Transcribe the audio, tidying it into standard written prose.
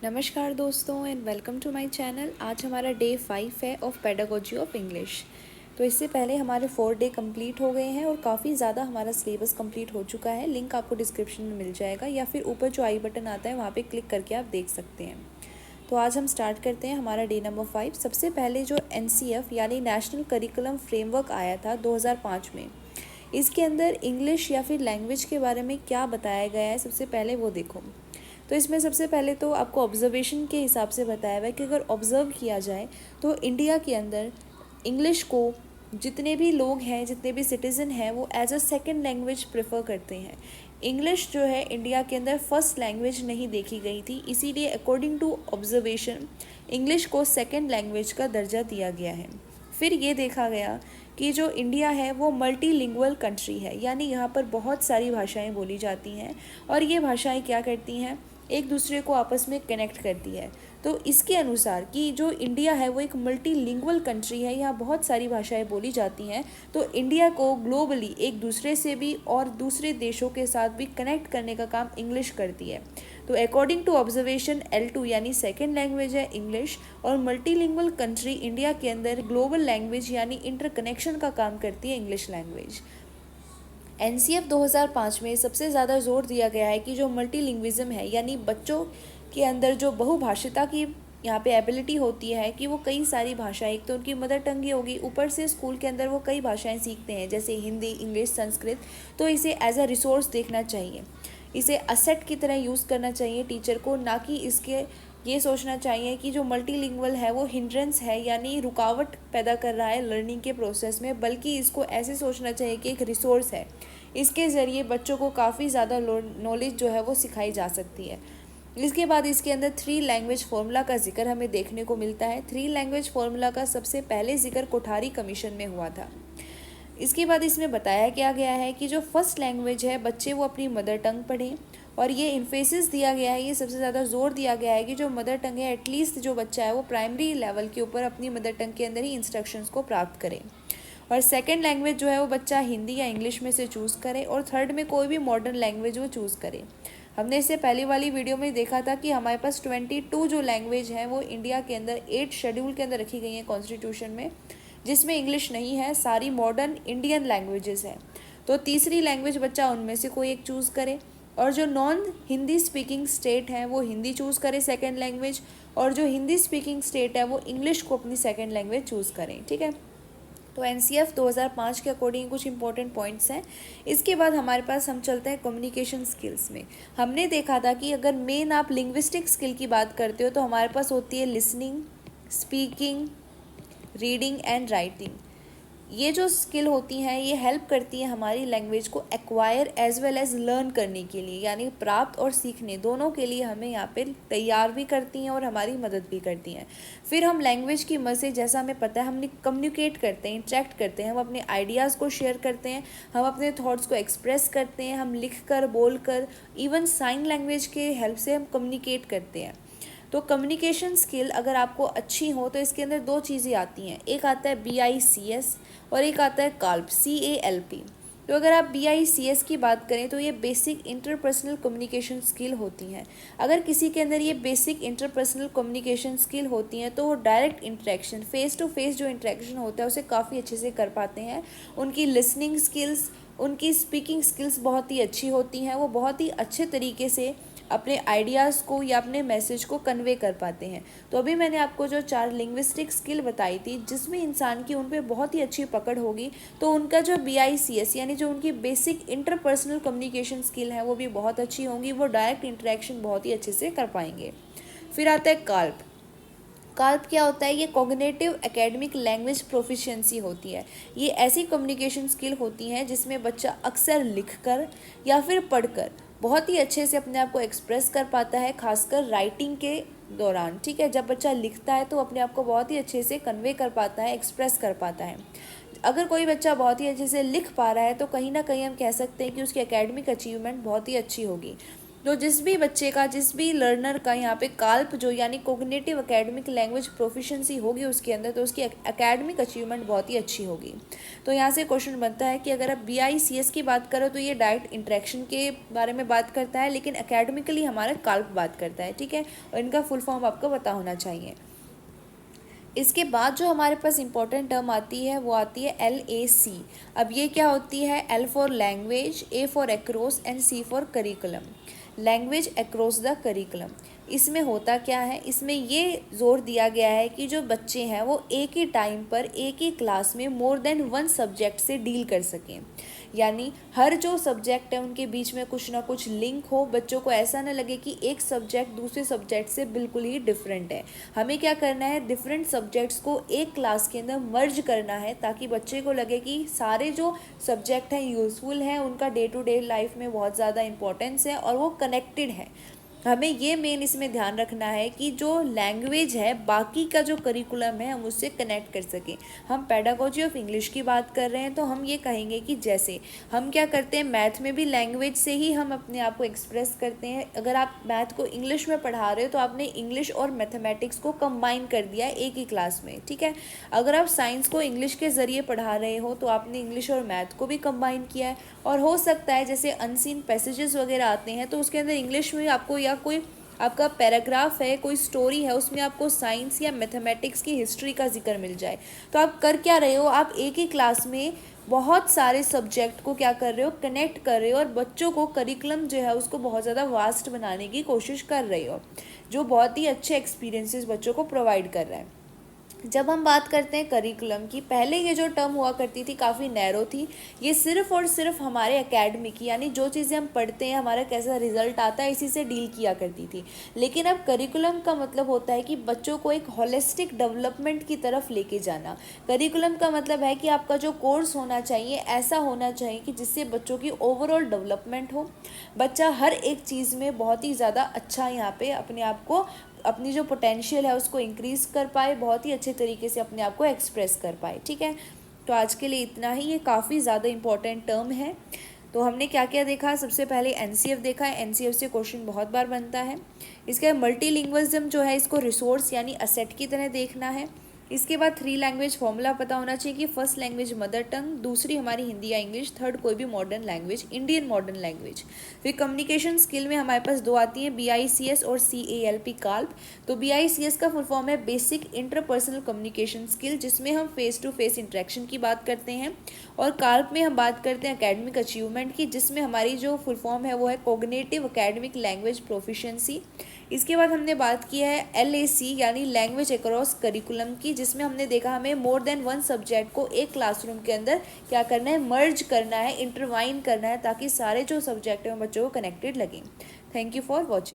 नमस्कार दोस्तों and welcome to my channel. आज हमारा डे 5 है ऑफ पेडागोजी ऑफ इंग्लिश। तो इससे पहले हमारे 4 डे कंप्लीट हो गए हैं और काफ़ी ज़्यादा हमारा सिलेबस कंप्लीट हो चुका है। लिंक आपको डिस्क्रिप्शन में मिल जाएगा या फिर ऊपर जो आई बटन आता है वहाँ पे क्लिक करके आप देख सकते हैं। तो आज हम स्टार्ट करते हैं हमारा डे नंबर 5। सबसे पहले जो NCF यानी नेशनल करिकुलम फ्रेमवर्क आया था 2005 में, इसके अंदर इंग्लिश या फिर लैंग्वेज के बारे में क्या बताया गया है सबसे पहले वो देखो। तो इसमें सबसे पहले तो आपको ऑब्जर्वेशन के हिसाब से बताया हुआ है कि अगर ऑब्ज़र्व किया जाए तो इंडिया के अंदर इंग्लिश को जितने भी लोग हैं, जितने भी सिटीज़न हैं, वो as a second language prefer करते हैं। इंग्लिश जो है इंडिया के अंदर फर्स्ट लैंग्वेज नहीं देखी गई थी, इसीलिए अकॉर्डिंग टू ऑब्जर्वेशन इंग्लिश को सेकेंड लैंग्वेज का दर्जा दिया गया है। फिर ये देखा गया कि जो इंडिया है वो मल्टीलिंगुअल कंट्री है, यानी यहाँ पर बहुत सारी भाषाएं बोली जाती हैं और ये भाषाएं क्या करती हैं, एक दूसरे को आपस में कनेक्ट करती है। तो इसके अनुसार कि जो इंडिया है वो एक मल्टीलिंगुअल कंट्री है, यहाँ बहुत सारी भाषाएं बोली जाती हैं, तो इंडिया को ग्लोबली एक दूसरे से भी और दूसरे देशों के साथ भी कनेक्ट करने का काम इंग्लिश करती है। तो अकॉर्डिंग टू ऑब्जर्वेशन L2 यानी सेकेंड लैंग्वेज है इंग्लिश, और मल्टीलिंगुअल कंट्री इंडिया के अंदर ग्लोबल लैंग्वेज यानी इंटरकनेक्शन का काम करती है इंग्लिश लैंग्वेज। NCF 2005 में सबसे ज़्यादा जोर दिया गया है कि जो मल्टीलिंग्विज्म है, यानी बच्चों के अंदर जो बहुभाषिता की यहाँ पे एबिलिटी होती है कि वो कई सारी भाषाएं, एक तो उनकी मदर टंग ही होगी, ऊपर से स्कूल के अंदर वो कई भाषाएं सीखते हैं जैसे हिंदी, इंग्लिश, संस्कृत। तो इसे एज अ रिसोर्स देखना चाहिए, इसे असेट की तरह यूज़ करना चाहिए टीचर को, ना कि इसके ये सोचना चाहिए कि जो मल्टीलिंगुअल है वो हिंड्रेंस है यानी रुकावट पैदा कर रहा है लर्निंग के प्रोसेस में, बल्कि इसको ऐसे सोचना चाहिए कि एक रिसोर्स है, इसके ज़रिए बच्चों को काफ़ी ज़्यादा नॉलेज जो है वो सिखाई जा सकती है। इसके बाद इसके अंदर 3 लैंग्वेज फार्मूला का जिक्र हमें देखने को मिलता है। 3 लैंग्वेज फार्मूला का सबसे पहले जिक्र कोठारी कमीशन में हुआ था। इसके बाद इसमें बताया क्या गया है कि जो फर्स्ट लैंग्वेज है बच्चे वो अपनी मदर टंग पढ़ें, और ये इन्फेसिस दिया गया है, ये सबसे ज़्यादा जोर दिया गया है कि जो मदर टंग है एटलीस्ट जो बच्चा है वो प्राइमरी लेवल के ऊपर अपनी मदर टंग के अंदर ही इंस्ट्रक्शंस को प्राप्त करे। और सेकंड लैंग्वेज जो है वो बच्चा हिंदी या इंग्लिश में से चूज़ करे, और थर्ड में कोई भी मॉडर्न लैंग्वेज वो चूज़ करे। हमने इससे पहली वाली वीडियो में देखा था कि हमारे पास 22 जो लैंग्वेज हैं वो इंडिया के अंदर 8 शेड्यूल के अंदर रखी गई हैं कॉन्स्टिट्यूशन में, जिसमें इंग्लिश नहीं है, सारी मॉडर्न इंडियन लैंग्वेजेस हैं। तो तीसरी लैंग्वेज बच्चा उनमें से कोई एक चूज़ करे, और जो नॉन हिंदी स्पीकिंग स्टेट है वो हिंदी चूज़ करे सेकेंड लैंग्वेज, और जो हिंदी स्पीकिंग स्टेट है वो इंग्लिश को अपनी सेकेंड लैंग्वेज चूज़ करें। ठीक है, तो NCF 2005 के अकॉर्डिंग कुछ इंपॉर्टेंट पॉइंट्स हैं। इसके बाद हमारे पास हम चलते हैं कम्युनिकेशन स्किल्स में। हमने देखा था कि अगर मेन आप लिंग्विस्टिक स्किल की बात करते हो तो हमारे पास होती है listening, speaking, reading and writing. ये जो स्किल होती हैं ये हेल्प करती हैं हमारी लैंग्वेज को acquire as well as learn करने के लिए, यानी प्राप्त और सीखने दोनों के लिए हमें यहाँ पे तैयार भी करती हैं और हमारी मदद भी करती हैं। फिर हम लैंग्वेज की मदद से, जैसा हमें पता है, हम कम्युनिकेट करते हैं, इंटरेक्ट करते हैं, हम अपने आइडियाज़ को शेयर करते हैं, हम अपने थॉट्स को एक्सप्रेस करते हैं, हम लिख कर, बोल कर, इवन साइन लैंग्वेज के हेल्प से हम कम्युनिकेट करते हैं। तो कम्युनिकेशन स्किल अगर आपको अच्छी हो तो इसके अंदर 2 चीज़ें आती हैं, एक आता है BICS और एक आता है CALP, CALP। तो अगर आप BICS की बात करें तो ये बेसिक इंटरपर्सनल कम्युनिकेशन स्किल होती हैं। अगर किसी के अंदर ये बेसिक इंटरपर्सनल कम्युनिकेशन स्किल होती हैं तो वो direct interaction, face to face जो इंटरेक्शन होता है उसे काफ़ी अच्छे से कर पाते हैं। उनकी लिसनिंग स्किल्स, उनकी स्पीकिंग स्किल्स बहुत ही अच्छी होती हैं, वो बहुत ही अच्छे तरीके से अपने आइडियाज़ को या अपने मैसेज को कन्वे कर पाते हैं। तो अभी मैंने आपको जो 4 लिंग्विस्टिक स्किल बताई थी जिसमें इंसान की उन पर बहुत ही अच्छी पकड़ होगी, तो उनका जो BICS यानी जो उनकी बेसिक इंटरपर्सनल कम्युनिकेशन स्किल है वो भी बहुत अच्छी होंगी, वो डायरेक्ट इंटरेक्शन बहुत ही अच्छे से कर पाएंगे। फिर आता है CALP। CALP क्या होता है? ये कॉग्निटिव एकेडमिक लैंग्वेज प्रोफिशिएंसी होती है। ये ऐसी कम्युनिकेशन स्किल होती हैं जिसमें बच्चा अक्सर लिखकर या फिर पढ़कर बहुत ही अच्छे से अपने आप को एक्सप्रेस कर पाता है, खासकर राइटिंग के दौरान। ठीक है, जब बच्चा लिखता है तो अपने आप को बहुत ही अच्छे से कन्वे कर पाता है, एक्सप्रेस कर पाता है। अगर कोई बच्चा बहुत ही अच्छे से लिख पा रहा है तो कहीं ना कहीं हम कह सकते हैं कि उसकी एकेडमिक अचीवमेंट बहुत ही अच्छी होगी। तो जिस भी बच्चे का, जिस भी लर्नर का यहाँ पे काल्प जो यानी कोग्निटिव एकेडमिक लैंग्वेज प्रोफिशिएंसी होगी उसके अंदर, तो उसकी एकेडमिक अचीवमेंट बहुत ही अच्छी होगी। तो यहाँ से क्वेश्चन बनता है कि अगर आप BICS की बात करो तो ये डायरेक्ट इंटरेक्शन के बारे में बात करता है, लेकिन एकेडमिकली हमारा काल्प बात करता है, ठीक है। और इनका फुल फॉर्म आपको पता होना चाहिए। इसके बाद जो हमारे पास इंपॉर्टेंट टर्म आती है वो आती है LAC। अब ये क्या होती है? L for language, A for across and C for curriculum. Language across the curriculum. इसमें होता क्या है? इसमें ये जोर दिया गया है कि जो बच्चे हैं वो एक ही टाइम पर एक ही क्लास में मोर देन वन सब्जेक्ट से डील कर सकें, यानी हर जो सब्जेक्ट है उनके बीच में कुछ ना कुछ लिंक हो, बच्चों को ऐसा ना लगे कि एक सब्जेक्ट दूसरे सब्जेक्ट से बिल्कुल ही डिफरेंट है। हमें क्या करना है? डिफरेंट सब्जेक्ट्स को एक क्लास के अंदर मर्ज करना है, ताकि बच्चे को लगे कि सारे जो सब्जेक्ट हैं यूज़फुल हैं, उनका डे टू डे लाइफ में बहुत ज़्यादा इंपॉर्टेंस है और वो कनेक्टेड है। हमें ये मेन इसमें ध्यान रखना है कि जो लैंग्वेज है बाकी का जो करिकुलम है हम उससे कनेक्ट कर सकें। हम पेडागोजी ऑफ इंग्लिश की बात कर रहे हैं तो हम ये कहेंगे कि जैसे हम क्या करते हैं, मैथ में भी लैंग्वेज से ही हम अपने आप को एक्सप्रेस करते हैं। अगर आप मैथ को इंग्लिश में पढ़ा रहे हो तो आपने इंग्लिश और मैथमेटिक्स को कंबाइन कर दिया है एक ही क्लास में, ठीक है। अगर आप साइंस को इंग्लिश के ज़रिए पढ़ा रहे हो तो आपने इंग्लिश और मैथ को भी कंबाइन किया है। और हो सकता है जैसे अनसीन पैसेजेस वगैरह आते हैं तो उसके अंदर इंग्लिश में आपको, या कोई आपका पैराग्राफ है, कोई स्टोरी है, उसमें आपको साइंस या मैथमेटिक्स की हिस्ट्री का जिक्र मिल जाए, तो आप कर क्या रहे हो? आप एक ही क्लास में बहुत सारे सब्जेक्ट को क्या कर रहे हो? कनेक्ट कर रहे हो, और बच्चों को करिकुलम जो है उसको बहुत ज़्यादा वास्ट बनाने की कोशिश कर रहे हो, जो बहुत ही अच्छे एक्सपीरियंसेस बच्चों को प्रोवाइड कर रहा है। जब हम बात करते हैं करिकुलम की, पहले ये जो टर्म हुआ करती थी काफ़ी नैरो थी। ये सिर्फ़ और सिर्फ हमारे एकेडमिक की, यानी जो चीज़ें हम पढ़ते हैं, हमारा कैसा रिजल्ट आता है, इसी से डील किया करती थी। लेकिन अब करिकुलम का मतलब होता है कि बच्चों को एक होलिस्टिक डेवलपमेंट की तरफ लेके जाना। करिकुलम का मतलब है कि आपका जो कोर्स होना चाहिए ऐसा होना चाहिए कि जिससे बच्चों की ओवरऑल डेवलपमेंट हो, बच्चा हर एक चीज़ में बहुत ही ज़्यादा अच्छा यहाँ पे अपने आप को, अपनी जो पोटेंशियल है उसको इंक्रीज़ कर पाए, बहुत ही अच्छे तरीके से अपने आप को एक्सप्रेस कर पाए, ठीक है। तो आज के लिए इतना ही। ये काफ़ी ज़्यादा इंपॉर्टेंट टर्म है। तो हमने क्या क्या देखा? सबसे पहले NCF देखा है। NCF से क्वेश्चन बहुत बार बनता है। इसके मल्टीलिंग्विज्म जो है इसको रिसोर्स यानी असेट की तरह देखना है। इसके बाद 3 लैंग्वेज फॉर्मूला पता होना चाहिए कि फर्स्ट लैंग्वेज मदर टंग, दूसरी हमारी हिंदी या इंग्लिश, थर्ड कोई भी modern language, Indian modern language. फिर कम्युनिकेशन स्किल में हमारे पास 2 आती हैं, BICS और CALP काल्प। तो BICS का फुल फॉर्म है बेसिक इंटरपर्सनल कम्युनिकेशन स्किल, जिसमें हम फेस टू फेस इंटरेक्शन की बात करते हैं। और काल्प में हम बात करते हैं एकेडमिक अचीवमेंट की, जिसमें हमारी जो फुल फॉर्म है वो है कोग्निटिव एकेडमिक लैंग्वेज प्रोफिशिएंसी। इसके बाद हमने बात की है LAC यानी लैंग्वेज अक्रॉस करिकुलम की, जिसमें हमने देखा हमें मोर देन वन सब्जेक्ट को एक क्लासरूम के अंदर क्या करना है? मर्ज करना है, इंटरवाइन करना है, ताकि सारे जो सब्जेक्ट हैं बच्चों को कनेक्टेड लगें। Thank you for watching.